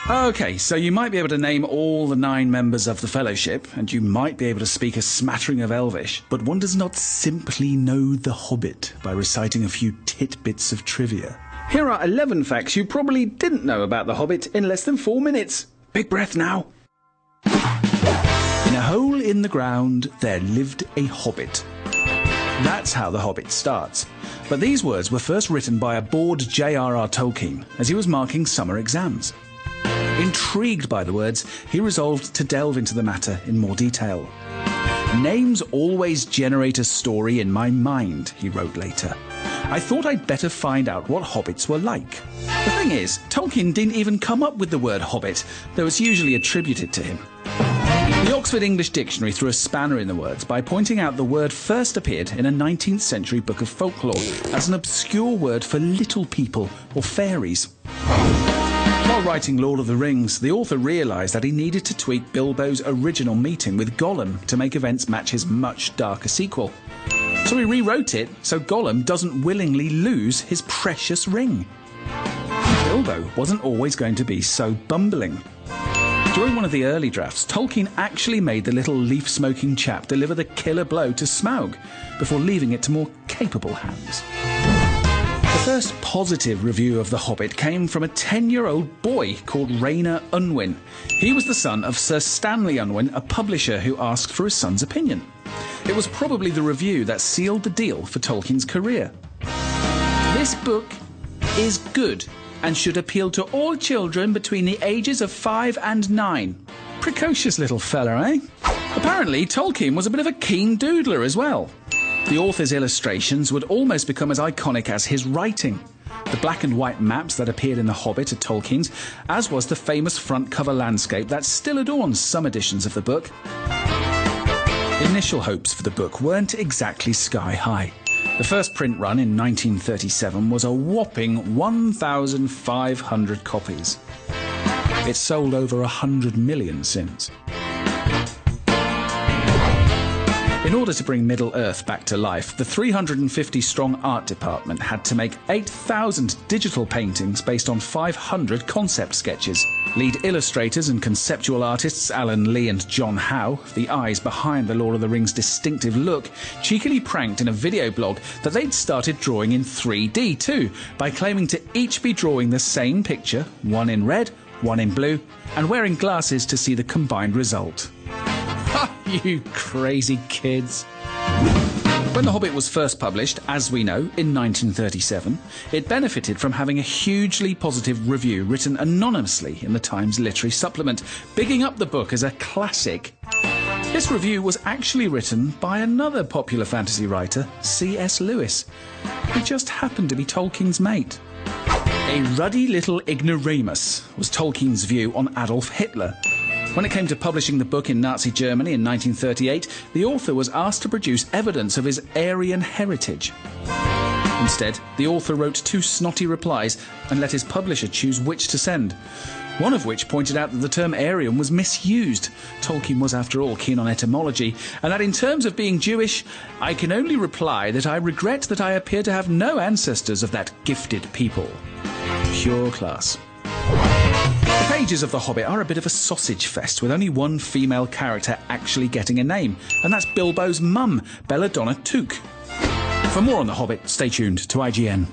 Okay, so you might be able to name all the 9 members of the Fellowship, and you might be able to speak a smattering of Elvish, but one does not simply know the Hobbit by reciting a few tidbits of trivia. Here are 11 facts you probably didn't know about the Hobbit in less than 4 minutes. Big breath now. In a hole in the ground, there lived a hobbit. That's how the Hobbit starts. But these words were first written by a bored J.R.R. Tolkien as he was marking summer exams. Intrigued by the words, he resolved to delve into the matter in more detail. Names always generate a story in my mind, he wrote later. I thought I'd better find out what hobbits were like. The thing is, Tolkien didn't even come up with the word hobbit, though it's usually attributed to him. The Oxford English Dictionary threw a spanner in the words by pointing out the word first appeared in a 19th century book of folklore as an obscure word for little people or fairies. While writing Lord of the Rings, the author realised that he needed to tweak Bilbo's original meeting with Gollum to make events match his much darker sequel. So he rewrote it so Gollum doesn't willingly lose his precious ring. Bilbo wasn't always going to be so bumbling. During one of the early drafts, Tolkien actually made the little leaf-smoking chap deliver the killer blow to Smaug before leaving it to more capable hands. The first positive review of The Hobbit came from a 10-year-old boy called Rayner Unwin. He was the son of Sir Stanley Unwin, a publisher who asked for his son's opinion. It was probably the review that sealed the deal for Tolkien's career. This book is good and should appeal to all children between the ages of 5 and 9. Precocious little fella, eh? Apparently, Tolkien was a bit of a keen doodler as well. The author's illustrations would almost become as iconic as his writing. The black and white maps that appeared in The Hobbit are Tolkien's, as was the famous front cover landscape that still adorns some editions of the book. Initial hopes for the book weren't exactly sky high. The first print run in 1937 was a whopping 1,500 copies. It's sold over 100 million since. In order to bring Middle-earth back to life, the 350-strong art department had to make 8,000 digital paintings based on 500 concept sketches. Lead illustrators and conceptual artists Alan Lee and John Howe, the eyes behind the Lord of the Rings' distinctive look, cheekily pranked in a video blog that they'd started drawing in 3D too, by claiming to each be drawing the same picture, one in red, one in blue, and wearing glasses to see the combined result. You crazy kids. When The Hobbit was first published, as we know, in 1937, it benefited from having a hugely positive review written anonymously in the Times Literary Supplement, bigging up the book as a classic. This review was actually written by another popular fantasy writer, C.S. Lewis, who just happened to be Tolkien's mate. A ruddy little ignoramus was Tolkien's view on Adolf Hitler. When it came to publishing the book in Nazi Germany in 1938, the author was asked to produce evidence of his Aryan heritage. Instead, the author wrote 2 snotty replies and let his publisher choose which to send, one of which pointed out that the term Aryan was misused. Tolkien was, after all, keen on etymology, and that in terms of being Jewish, I can only reply that I regret that I appear to have no ancestors of that gifted people. Pure class. The pages of The Hobbit are a bit of a sausage fest, with only one female character actually getting a name, and that's Bilbo's mum, Belladonna Took. For more on The Hobbit, stay tuned to IGN.